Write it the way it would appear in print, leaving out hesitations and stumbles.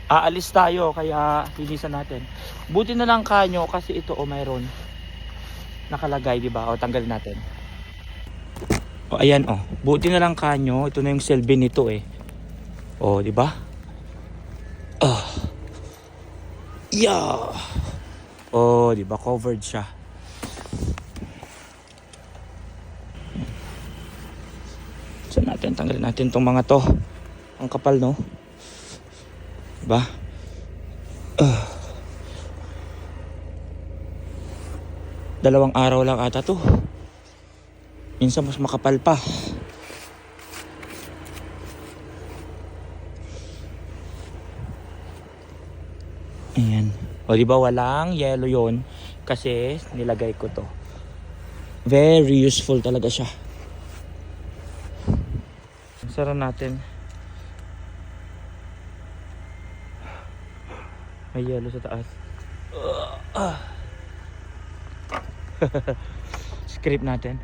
aalis tayo kaya linisan natin. Buti na lang kanyo kasi ito mayroon nakalagay, di ba? O tanggalin natin. O ayan buti na lang kanyo, ito na yung silbi nito eh. O di ba? Yeah. O di ba covered siya. So natin tanggalin natin tong mga to. Ang kapal no. Diba? Dalawang araw lang ata to. Minsan mas makapal pa. Ayan. O diba walang yellow yon kasi nilagay ko to. Very useful talaga siya. Sara natin. May yellow sa taas. Script natin.